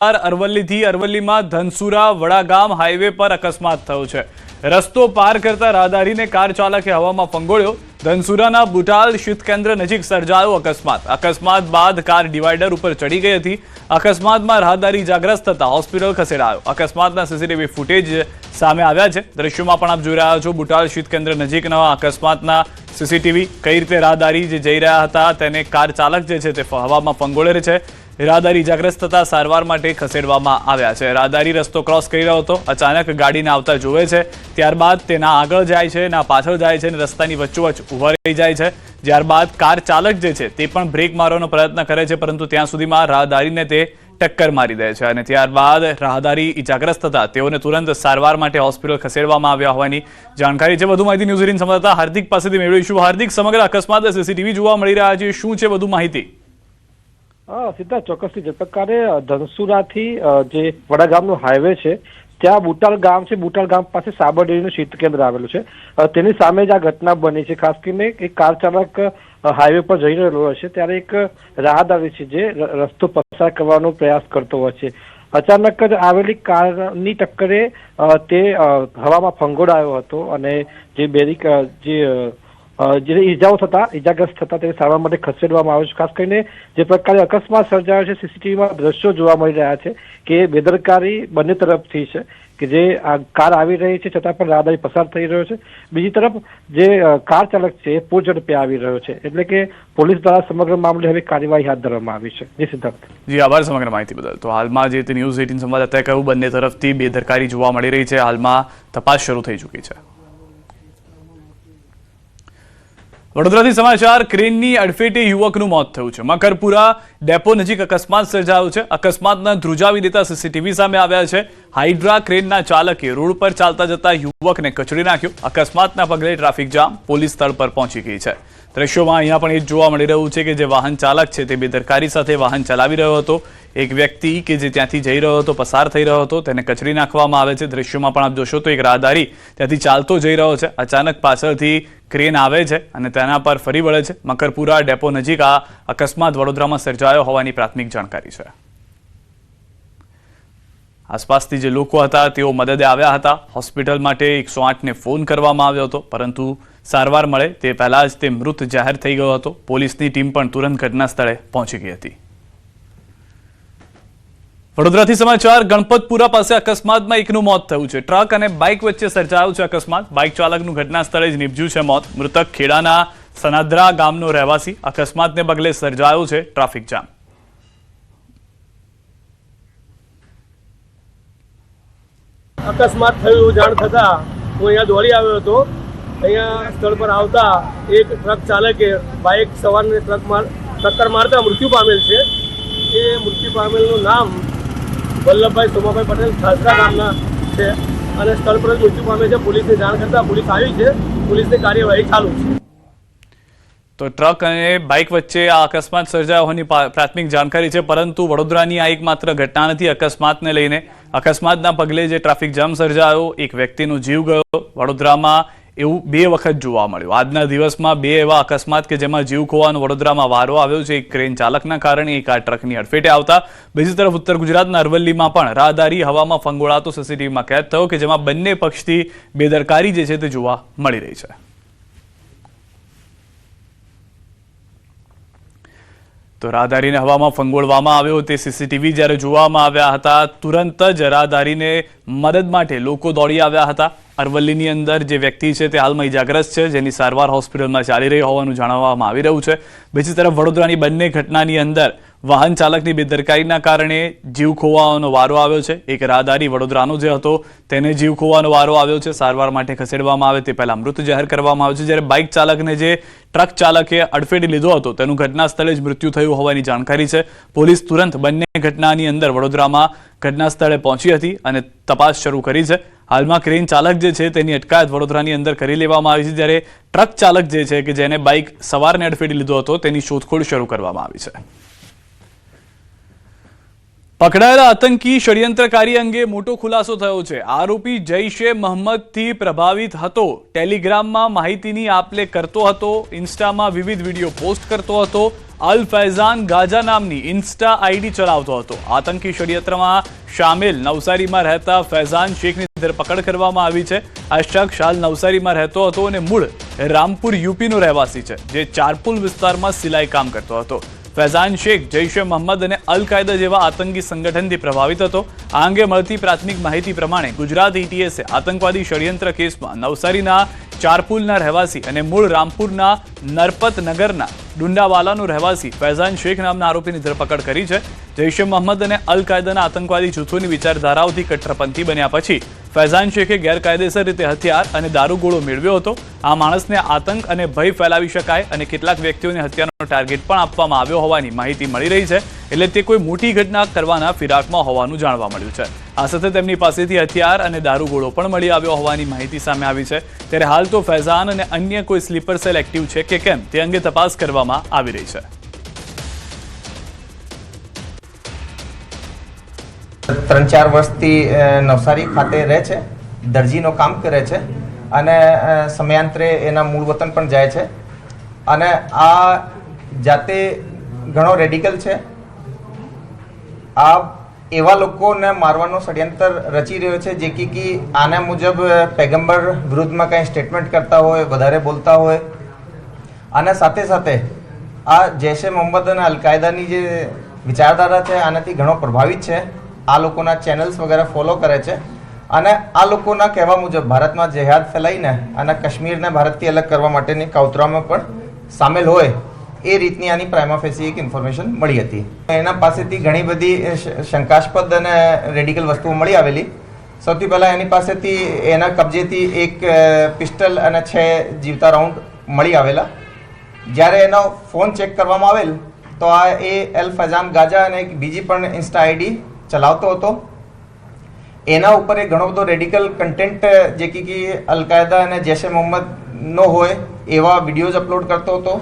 અરવલ્લીથી અરવલ્લીમાં Dhansura Vadagam highway પર અકસ્માત થયો છે। રસ્તો પાર કરતા રાહદારીને કાર ચાલકે હવામાં ફંગોળ્યો। ધનસુરાના બુટાલ શીત કેન્દ્ર નજીક સર્જાયો અકસ્માત બાદ કાર ડિવાઈડર ઉપર ચડી ગઈ હતી। અકસ્માતમાં રાહદારી ઇજાગ્રસ્ત થતા હોસ્પિટલ ખસેડાયો। અકસ્માતના સીસીટીવી ફૂટેજ સામે આવ્યા છે। દ્રશ્યોમાં પણ આપ જોઈ રહ્યા છો બુટાલ શીત કેન્દ્ર નજીકના અકસ્માતના સીસીટીવી કઈ રીતે રાહદારી જે જઈ રહ્યા હતા તેને કાર ચાલક જે છે તે હવામાં ફંગોળે છે। રાહદારી ઇજાગ્રસ્ત થતા સારવાર માટે ખસેડવામાં આવ્યા છે। રાહદારી રસ્તો ક્રોસ કરી રહ્યો હતો, અચાનક ગાડીને આવતા જોવે છે, ત્યારબાદ તેના આગળ જાય છે, ના પાછળ જાય છે અને રસ્તાની વચ્ચોવચ્ચ ઊભા રહી જાય છે। ત્યારબાદ કાર ચાલક જે છે તે પણ બ્રેક મારવાનો પ્રયત્ન કરે છે, પરંતુ ત્યાં સુધીમાં રાહદારીને તે ટક્કર મારી દે છે અને ત્યારબાદ રાહદારી ઇજાગ્રસ્ત થતા તેઓને તુરંત સારવાર માટે હોસ્પિટલ ખસેડવામાં આવ્યા હોવાની જાણકારી છે। વધુ માહિતી ન્યૂઝ 18 સંવાદદાતા હાર્દિક પાસેથી મેળવીશું। હાર્દિક, સમગ્ર અકસ્માત સીસીટીવી જોવા મળી રહ્યા છે, શું છે વધુ માહિતી? સીધા ચોક્કસથી જે પ્રકારે ધનસુરાથી જે વડાગામનો હાઈવે છે ત્યાં બુટાલ ગામ છે, બુટાલ ગામ પાસે સાબર ડેરીનું શીત કેન્દ્ર આવેલું છે, તેની સામે જ આ ઘટના બની છે। ખાસ કરીને એક કાર ચાલક હાઈવે પર જઈ રહેલો હોય છે ત્યારે એક રાહદારી છે જે રસ્તો પસાર કરવાનો પ્રયાસ કરતો હોય છે। અચાનક જ આવેલી કારની ટક્કરે તે હવામાં ફંગોળાયો હતો અને જે ઇજાગ્રસ્ત થતા તેને સારવાર માટે ખસેડવામાં આવ્યો છે। ખાસ કરીને જે પ્રકારે અકસ્માત સર્જાયો છે સીસીટીવીમાં દ્રશ્યો જોવા મળી રહ્યા છે કે બેદરકારી બંને તરફથી છે કે જે આ કાર આવી રહી છે છતાં પણ રાહદારી પસાર થઈ રહ્યો છે, બીજી તરફ જે કાર ચાલક છે એ પૂરઝડપે આવી રહ્યો છે, એટલે કે પોલીસ દ્વારા સમગ્ર મામલે હવે કાર્યવાહી હાથ ધરવામાં આવી છે। જી સિદ્ધાર્થ। જી આભાર સમગ્ર માહિતી બદલ। તો હાલમાં જે ન્યૂઝ 18 સંવાદદાતાએ કહ્યું, બંને તરફથી બેદરકારી જોવા મળી રહી છે, હાલમાં તપાસ શરૂ થઈ ચૂકી છે। વડોદરાથી સમાચાર, ક્રેનની અડફેટે યુવકનું મોત થયું છે। મકરપુરા ડેપો નજીક અકસ્માત સર્જાયો છે। અકસ્માતના ધ્રુજાવી દેતા સીસીટીવી સામે આવ્યા છે। હાઇડ્રા ક્રેનના ચાલકે રોડ પર ચાલતા જતા યુવકને કચડી નાખ્યો। અકસ્માતના પગલે ટ્રાફિક જામ, પોલીસ સ્થળ પર પહોંચી ગઈ છે। દ્રશ્યોમાં અહીંયા પણ એ જ જોવા મળી રહ્યું છે કે જે વાહન ચાલક છે તે બેદરકારી સાથે વાહન ચલાવી રહ્યો હતો। એક વ્યક્તિ કે જે ત્યાંથી જઈ રહ્યો હતો, પસાર થઈ રહ્યો હતો, તેને કચડી નાખવામાં આવે છે। દ્રશ્યોમાં પણ આપ જોશો તો એક રાહદારી ત્યાંથી ચાલતો જઈ રહ્યો છે, અચાનક પાછળથી ક્રેન આવે છે અને તેના પર ફરી વળે છે। મકરપુરા ડેપો નજીક આ અકસ્માત વડોદરામાં સર્જાયો હોવાની પ્રાથમિક જાણકારી છે। આસપાસથી જે લોકો હતા તેઓ મદદે આવ્યા હતા। હોસ્પિટલ માટે 108ને ફોન કરવામાં આવ્યો હતો, પરંતુ સારવાર મળે તે પહેલા જ તે મૃત જાહેર થઈ ગયો હતો। પોલીસની ટીમ પણ તુરંત ઘટના સ્થળે પહોંચી ગઈ હતી। વડોદરાથી સમાચાર, ગણપતપુરા પાસે અકસ્માતમાં એકનું મોત થયું છે। ટ્રક અને બાઇક વચ્ચે સર્જાયો છે અકસ્માત। બાઇક ચાલકનું ઘટના સ્થળે જ નિપજ્યું છે મોત। મૃતક ખેડાના સનાદ્રા ગામનો રહેવાસી। અકસ્માતને પગલે સર્જાયો છે ટ્રાફિક જામ। અકસ્માત થયું જાણ થતા હું અહીંયા દોડી આવ્યો હતો। અહીંયા સ્થળ પર આવતા એક ટ્રક ચાલકે બાઇક સવારને ટક્કર મારતા મૃત્યુ પામેલ છે। એ મૃત્યુ પામેલનું નામ વલ્લભભાઈ સોમાભાઈ પટેલ ખાસરા ગામના છે અને સ્થળ પર જ મૃત્યુ પામે છે। પોલીસને જાણ કરતા પોલીસ આવી છે, પોલીસની કાર્યવાહી ચાલુ છે। તો ટ્રક અને બાઇક વચ્ચે આ અકસ્માત સર્જાયો હોવાની પ્રાથમિક જાણકારી છે, પરંતુ વડોદરાની આ એકમાત્ર ઘટના નથી અકસ્માતને લઈને। અકસ્માતના પગલે જે ટ્રાફિક જામ સર્જાયો, એક વ્યક્તિનો જીવ ગયો। વડોદરામાં એવું 2 વખત જોવા મળ્યું। આજના દિવસમાં 2 એવા અકસ્માત કે જેમાં જીવ ખોવાનો વડોદરામાં વારો આવ્યો છે। એક ક્રેન ચાલકના કારણે, એક આ ટ્રકની અડફેટે આવતા। બીજી તરફ ઉત્તર ગુજરાતના અરવલ્લીમાં પણ રાહદારી હવામાં ફંગોળાતો સીસીટીવીમાં કેદ થયો કે જેમાં બંને પક્ષથી બેદરકારી જે છે તે જોવા મળી રહી છે। તો રાહદારીને હવામાં ફંગોળવામાં આવ્યો તે સીસીટીવી જ્યારે જોવામાં આવ્યા હતા, તુરંત જ રાહદારીને મદદ માટે લોકો દોડી આવ્યા હતા। અરવલ્લીની અંદર જે વ્યક્તિ છે તે હાલમાં ઇજાગ્રસ્ત છે, જેની સારવાર હોસ્પિટલમાં ચાલી રહી હોવાનું જાણવામાં આવી રહ્યું છે। બીજી તરફ વડોદરાની બંને ઘટનાની અંદર વાહન ચાલકની બેદરકારીના કારણે જીવ ખોવાનો વારો આવ્યો છે। એક રાહદારી વડોદરાનો જે હતો તેને જીવ ખોવાનો વારો આવ્યો છે। સારવાર માટે ખસેડવામાં આવે તે પહેલા મૃત જાહેર કરવામાં આવ્યો છે, જ્યારે બાઇક ચાલકને જે ટ્રક ચાલકે અડફેટે લીધો હતો તેનું ઘટના સ્થળે જ મૃત્યુ થયું હોવાની જાણકારી છે। પોલીસ તુરંત બંને ઘટનાની અંદર વડોદરામાં ઘટના સ્થળે પહોંચી હતી અને તપાસ શરૂ કરી છે। હાલમાં ક્રેન ચાલક જે છે તેની અટકાયત વડોદરાની અંદર કરી લેવામાં આવી છે, જ્યારે ટ્રક ચાલક જે છે કે જેને બાઇક સવારને અડફેટે લીધો હતો તેની શોધખોળ શરૂ કરવામાં આવી છે। પકડાયેલા આતંકી ષડયંત્રકારી અંગે મોટો ખુલાસો થયો છે। આરોપી જૈશે મહમ્મદથી પ્રભાવિત હતો। ટેલિગ્રામમાં માહિતીની આપ લે કરતો હતો, ઇન્સ્ટામાં વિવિધ વિડીયો પોસ્ટ કરતો હતો અલ ફૈઝાન ગાજા નામની ઇન્સ્ટા આઈડી ચલાવતો હતો. આતંકી ષડયંત્રમાં શામેલ નવસારીમાં રહેતા ફૈઝાન શેખની ધરપકડ કરવામાં આવી છે. આ શખ્સ હાલ નવસારીમાં રહેતો હતો અને મૂળ રામપુર યુપીનો રહેવાસી છે, જે ચારપુલ વિસ્તારમાં સિલાઈ કામ કરતો હતો. ફૈઝાન શેખ જૈશ-એ મોહમ્મદ અને અલ કાયદા જેવા આતંકી સંગઠનથી પ્રભાવિત હતો. આ અંગે મળતી પ્રાથમિક માહિતી પ્રમાણે ગુજરાત એટીએસે આતંકવાદી ષડયંત્ર કેસમાં નવસારીના ચારપુલના રહેવાસી અને મૂળ રામપુરના નરપત નગરના ડુંડાવાલાનો રહેવાસી ફૈઝાન શેખ નામના આરોપીની ધરપકડ કરી છે. જૈશ-એ મોહમ્મદ અને અલ કાયદાના આતંકવાદી જૂથોની વિચારધારાઓથી કટ્ટરપંથી બન્યા પછી ફૈઝાન શેખે ગેરકાયદેસર રીતે હથિયાર અને દારૂગોળો મેળવ્યો હતો. આ માણસને આતંક અને ભય ફેલાવી શકાય અને કેટલાક વ્યક્તિઓને હત્યાનો ટાર્ગેટ પણ આપવામાં આવ્યો હોવાની માહિતી મળી રહી છે. એટલે તે કોઈ મોટી ઘટના કરવાના ફિરાકમાં હોવાનું જાણવા મળ્યું છે. આ સાથે તેમની પાસેથી હથિયાર અને દારૂગોળો પણ મળી આવ્યો હોવાની માહિતી સામે આવી છે. ત્યારે હાલ તો ફૈઝાન અને અન્ય કોઈ સ્લીપર સેલ એક્ટિવ છે કે કેમ તે અંગે તપાસ કરવામાં આવી રહી છે. 3-4 વર્ષથી નવસારી ખાતે રહે છે, દરજીનો કામ કરે છે અને સમયાંતરે એના મૂળ વતન પણ જાય છે. અને આ જાતે ઘણો રેડિકલ છે. આ એવા લોકોને મારવાનો ષડયંત્ર રચી રહ્યો છે જે કે આના મુજબ પૈગંબર વિરુદ્ધમાં કંઈ સ્ટેટમેન્ટ કરતા હોય, વધારે બોલતા હોય. અને સાથે સાથે આ જૈશ-એ મોહમ્મદ અને અલ કાયદાની જે વિચારધારા છે આનાથી ઘણો પ્રભાવિત છે. આ લોકોના ચેનલ્સ વગેરે ફોલો કરે છે અને આ લોકોના કહેવા મુજબ ભારતમાં જેહાદ ફેલાઈને અને કાશ્મીરને ભારતથી અલગ કરવા માટેની કાવતરામાં પણ સામેલ હોય એ રીતની આની પ્રાઇમા ફેસી એક ઇન્ફોર્મેશન મળી હતી. એના પાસેથી ઘણી બધી શંકાસ્પદ અને રેડિકલ વસ્તુઓ મળી આવેલી. સૌથી પહેલાં એની પાસેથી એના કબજેથી એક પિસ્ટલ અને 6 જીવતા રાઉન્ડ મળી આવેલા. જ્યારે એનો ફોન ચેક કરવામાં આવેલ તો આ અલ ફૈઝાન ગાજા અને એક બીજી પણ ઇન્સ્ટા આઈડી ચલાવતો હતો. એના ઉપર એક ઘણો બધો રેડિકલ કન્ટેન્ટ જે કે અલ કાયદા અને જૈશ-એ મોહમ્મદનો હોય એવા વિડીયોઝ અપલોડ કરતો હતો.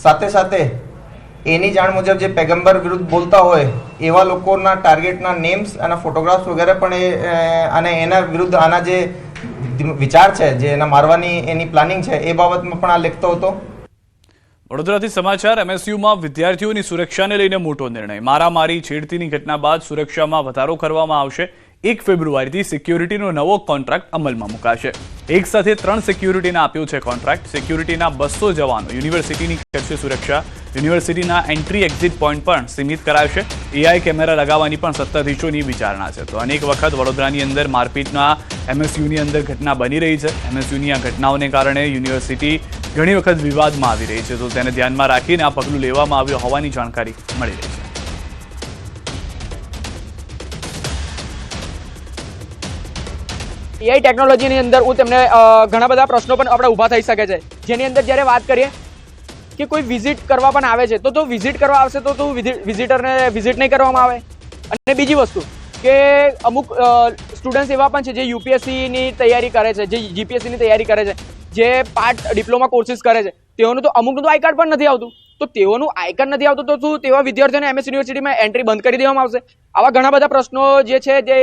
સાથે સાથે એની જાણ મુજબ જે પૈગંબર વિરુદ્ધ બોલતા હોય એવા લોકોના ટાર્ગેટના નેમ્સ અને ફોટોગ્રાફ્સ વગેરે પણ અને એના વિરુદ્ધ આના જે વિચાર છે, જે એના મારવાની એની પ્લાનિંગ છે એ બાબતમાં પણ આ લખતો હતો. વડોદરાથી સમાચાર. એમએસયુમાં વિદ્યાર્થીઓની સુરક્ષાને લઈને મોટો નિર્ણય. મારામારી, છેડતીની ઘટના બાદ સુરક્ષામાં વધારો કરવામાં આવશે. 1 ફેબ્રુઆરીથી સિક્યુરિટીનો નવો કોન્ટ્રાક્ટ અમલમાં મુકાશે. એક સાથે 3 સિક્યુરિટીને આપ્યું છે કોન્ટ્રાક્ટ. સિક્યુરિટીના 200 જવાનો યુનિવર્સિટીની કરશે સુરક્ષા. યુનિવર્સિટીના એન્ટ્રી એક્ઝિટ પોઈન્ટ પણ સીમિત કરાશે. એઆઈ કેમેરા લગાવવાની પણ સત્તાધીશોની વિચારણા છે. તો અનેક વખત વડોદરાની અંદર મારપીટના એમએસયુની અંદર ઘટના બની રહી છે. એમએસયુની આ ઘટનાઓને કારણે યુનિવર્સિટી ઘણી વખત વિવાદમાં આવી રહી છે. તો તેને ધ્યાનમાં રાખીને આ પગલું લેવામાં આવ્યું હોવાની જાણકારી મળી રહી છે. એઆઈ ટેકનોલોજીની અંદર હું તેમને ઘણા બધા પ્રશ્નો પણ આપણે ઊભા થઈ શકે છે. જેની અંદર જ્યારે વાત કરીએ કે કોઈ વિઝિટ કરવા પણ આવે છે તો વિઝિટ કરવા આવશે તો વિઝિટરને વિઝિટ નહીં કરવામાં આવે. અને બીજી વસ્તુ કે અમુક સ્ટુડન્ટ્સ એવા પણ છે જે યુપીએસસીની તૈયારી કરે છે, જે જીપીએસસીની તૈયારી કરે છે, જે પાર્ટ ડિપ્લોમા કોર્સિસ કરે છે, તેઓનું તો અમુકનું તો આઈ કાર્ડ પણ નથી આવતું. તો તેઓનું આઈ કાર્ડ નથી આવતું તો શું તેવા વિદ્યાર્થીઓને એમએસ યુનિવર્સિટીમાં એન્ટ્રી બંધ કરી દેવામાં આવશે? આવા ઘણા બધા પ્રશ્નો જે છે તે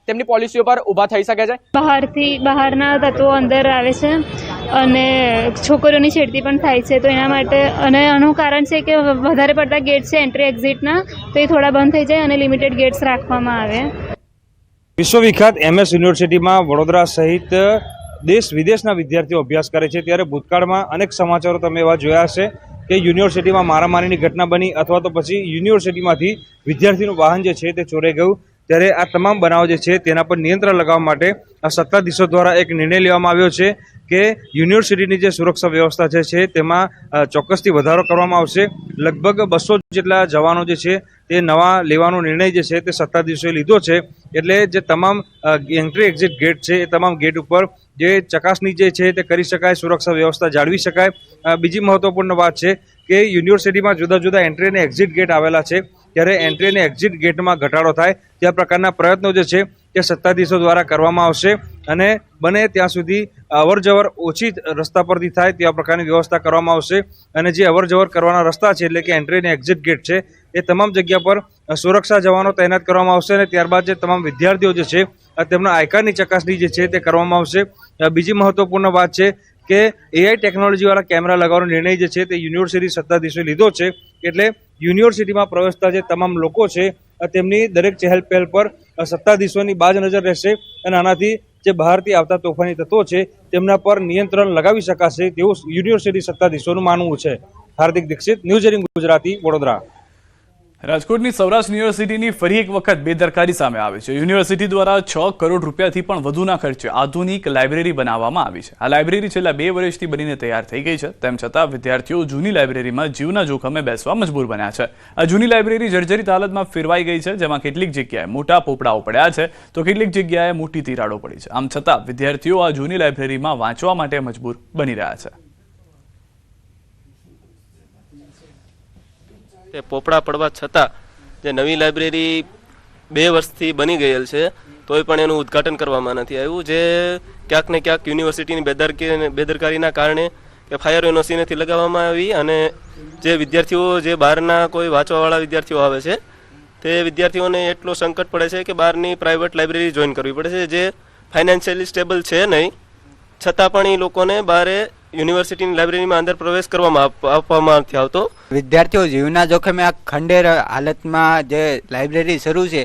તેમની પોલિસીઓ પર ઊભા થઈ શકે છે. બહારના તત્વો અંદર આવે છે અને છોકરીઓની છેડતી પણ થાય છે. તો એના માટે અને આનું કારણ છે કે વધારે પડતા ગેટ છે એન્ટ્રી એક્ઝિટના, તો એ થોડા બંધ થઈ જાય અને લિમિટેડ ગેટ્સ રાખવામાં આવે. વિશ્વવિખ્યાત એમએસ યુનિવર્સિટીમાં વડોદરા સહિત દેશ વિદેશના વિદ્યાર્થીઓ અભ્યાસ કરે છે. ત્યારે ભૂતકાળમાં અનેક સમાચારો તમે એવા જોયા હશે કે યુનિવર્સિટીમાં મારામારીની ઘટના બની અથવા તો પછી યુનિવર્સિટીમાંથી વિદ્યાર્થીનું વાહન જે છે તે ચોરાઈ ગયું. ત્યારે આ તમામ બનાવો જે છે તેના પર નિયંત્રણ લગાવવા માટે આ સત્તાધીશો દ્વારા એક નિર્ણય લેવામાં આવ્યો છે કે યુનિવર્સિટીની જે સુરક્ષા વ્યવસ્થા છે તેમાં ચોક્કસથી વધારો કરવામાં આવશે. લગભગ 200 જેટલા જવાનો જે છે તે નવા લેવાનો નિર્ણય જે છે તે સત્તાધીશોએ લીધો છે. એટલે જે તમામ એન્ટ્રી એક્ઝિટ ગેટ છે એ તમામ ગેટ ઉપર જે ચકાસણી જે છે તે કરી શકાય, સુરક્ષા વ્યવસ્થા જાળવી શકાય. બીજી મહત્વપૂર્ણ વાત છે કે યુનિવર્સિટીમાં જુદા જુદા એન્ટ્રી અને એક્ઝિટ ગેટ આવેલા છે. ત્યારે એન્ટ્રી અને એક્ઝિટ ગેટમાં ઘટાડો થાય તે પ્રકારના પ્રયત્નો જે છે તે સત્તાધીશો દ્વારા કરવામાં આવશે અને બને ત્યાં સુધી અવરજવર ઓછી રસ્તા પરથી થાય તેવા પ્રકારની વ્યવસ્થા કરવામાં આવશે. અને જે અવરજવર કરવાના રસ્તા છે એટલે કે એન્ટ્રી અને એક્ઝિટ ગેટ છે એ તમામ જગ્યા પર સુરક્ષા જવાનો તૈનાત કરવામાં આવશે અને ત્યારબાદ જે તમામ વિદ્યાર્થીઓ જે છે તેમના આઈ કાર્ડની ચકાસણી જે છે તે કરવામાં આવશે. બીજી મહત્વપૂર્ણ વાત છે કે AI ટેકનોલોજીવાળા કેમેરા લગાવવાનો નિર્ણય જે છે તે યુનિવર્સિટી સત્તાધીશોએ લીધો છે. એટલે યુનિવર્સિટીમાં પ્રવેશતા જે તમામ લોકો છે તેમની દરેક ચહેલ પહેલ પર સત્તાધીશોની બાજ નજર રહેશે અને આનાથી જે બહારથી આવતા તોફાની તત્વો છે તેમના પર નિયંત્રણ લગાવી શકાશે તેવું યુનિવર્સિટી સત્તાધીશોનું માનવું છે. હાર્દિક દીક્ષિત, ન્યૂઝ 18 ગુજરાતી, વડોદરા. રાજકોટની સૌરાષ્ટ્ર યુનિવર્સિટીની ફરી એક વખત બેદરકારી સામે આવી છે. યુનિવર્સિટી દ્વારા 6 કરોડ રૂપિયાથી પણ વધુના ખર્ચે આધુનિક લાઇબ્રેરી બનાવવામાં આવી છે. આ લાઇબ્રેરી છેલ્લા 2 વર્ષથી બનીને તૈયાર થઈ ગઈ છે. તેમ છતાં વિદ્યાર્થીઓ જૂની લાઇબ્રેરીમાં જીવના જોખમે બેસવા મજબૂર બન્યા છે. આ જૂની લાઇબ્રેરી જર્જરિત હાલતમાં ફેરવાઈ ગઈ છે, જેમાં કેટલીક જગ્યાએ મોટા પોપડાઓ પડ્યા છે તો કેટલીક જગ્યાએ મોટી તિરાડો પડી છે. આમ છતાં વિદ્યાર્થીઓ આ જૂની લાઇબ્રેરીમાં વાંચવા માટે મજબૂર બની રહ્યા છે. તે પોપડા પડવા છતાં જે નવી લાઇબ્રેરી 2 વર્ષથી બની ગયેલ છે તોય પણ એનું ઉદ્ઘાટન કરવામાં નથી આવ્યું, જે ક્યાંક ને ક્યાંક યુનિવર્સિટીની બેદરકારીના કારણે કે ફાયર એનઓસી નથી લગાવવામાં આવી અને જે વિદ્યાર્થીઓ જે બહારના કોઈ વાંચવાવાળા વિદ્યાર્થીઓ આવે છે તે વિદ્યાર્થીઓને એટલો સંકટ પડે છે કે બહારની પ્રાઇવેટ લાઇબ્રેરી જોઈન કરવી પડે છે, જે ફાઇનાન્શિયલી સ્ટેબલ છે નહીં, છતાં પણ એ લોકોને બહારે યુનિવર્સિટીની લાઇબ્રેરીમાં અંદર પ્રવેશ કરવામાં આપવામાં નથી આવતો. વિદ્યાર્થીઓ જીવના જોખમે આ ખંડેર હાલતમાં જે લાઇબ્રેરી શરૂ છે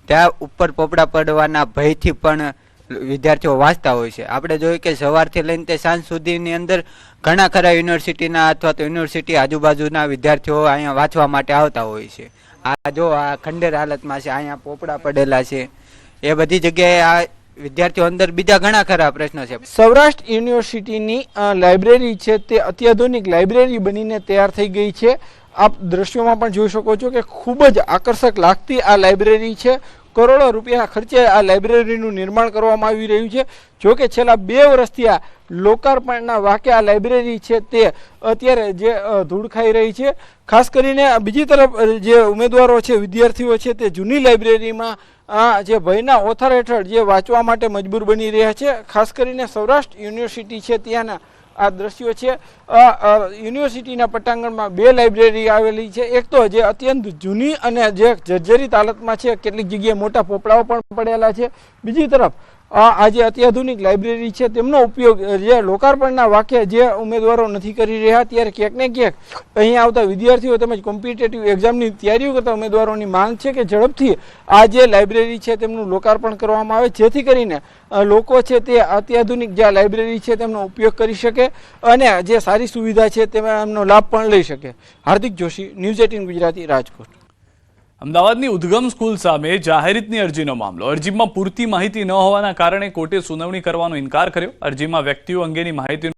ત્યાં ઉપર પોપડા પડવાના ભયથી પણ વિદ્યાર્થીઓ વાંચતા હોય છે. આપણે જોયું કે સવારથી લઈને તે સાંજ સુધીની અંદર ઘણા ખરા યુનિવર્સિટીના અથવા તો યુનિવર્સિટી આજુબાજુના વિદ્યાર્થીઓ અહીંયા વાંચવા માટે આવતા હોય છે. આ જો આ ખંડેર હાલતમાં છે, અહીંયા પોપડા પડેલા છે, એ બધી જગ્યાએ આ વિદ્યાર્થીઓ અંદર બીજા ઘણા ખરા પ્રશ્નો છે. સૌરાષ્ટ્ર યુનિવર્સિટીની લાઇબ્રેરી છે તે અત્યાધુનિક લાઇબ્રેરી બનીને તૈયાર થઈ ગઈ છે. આપ દ્રશ્યોમાં પણ જોઈ શકો છો કે ખૂબ જ આકર્ષક લાગતી આ લાઇબ્રેરી છે. કરોડો રૂપિયાના ખર્ચે આ લાઇબ્રેરીનું નિર્માણ કરવામાં આવી રહ્યું છે. જો કે છેલ્લા 2 વર્ષથી આ લોકાર્પણના વાકે આ લાઇબ્રેરી છે તે અત્યારે જે ધૂળ ખાઈ રહી છે. ખાસ કરીને બીજી તરફ જે ઉમેદવારો છે, વિદ્યાર્થીઓ છે, તે જૂની લાઇબ્રેરીમાં જે ભયના ઓથાર હેઠળ જે વાંચવા માટે મજબૂર બની રહ્યા છે. ખાસ કરીને સૌરાષ્ટ્ર યુનિવર્સિટી છે ત્યાંના આ દ્રશ્યો છે. યુનિવર્સિટીના પટાંગણમાં 2 લાઇબ્રેરી આવેલી છે. એક તો જે અત્યંત જૂની અને જે જર્જરિત હાલતમાં છે, કેટલીક જગ્યાએ મોટા પોપડાઓ પણ પડેલા છે. બીજી તરફ આ જે અત્યાધુનિક લાઇબ્રેરી છે તેમનો ઉપયોગ જે લોકાર્પણના વાક્ય જે ઉમેદવારો નથી કરી રહ્યા, ત્યારે ક્યાંક ને ક્યાંક અહીં આવતા વિદ્યાર્થીઓ તેમજ કોમ્પિટિટિવ એક્ઝામની તૈયારીઓ કરતા ઉમેદવારોની માંગ છે કે ઝડપથી આ જે લાઇબ્રેરી છે તેમનું લોકાર્પણ કરવામાં આવે, જેથી કરીને લોકો છે તે અત્યાધુનિક જે લાઇબ્રેરી છે તેમનો ઉપયોગ કરી શકે અને જે સારી સુવિધા છે તેમનો લાભ પણ લઈ શકે. હાર્દિક જોશી, ન્યૂઝ 18 ગુજરાતી, રાજકોટ. અમદાવાદની ઉદ્ગમ સ્કૂલ સામે જાહેરહિતની અરજીનો મામલો. અરજીમાં પૂરતી માહિતી ન હોવાના કારણે કોર્ટે સુનાવણી કરવાનો ઇનકાર કર્યો. અરજીમાં વ્યક્તિઓ અંગેની માહિતી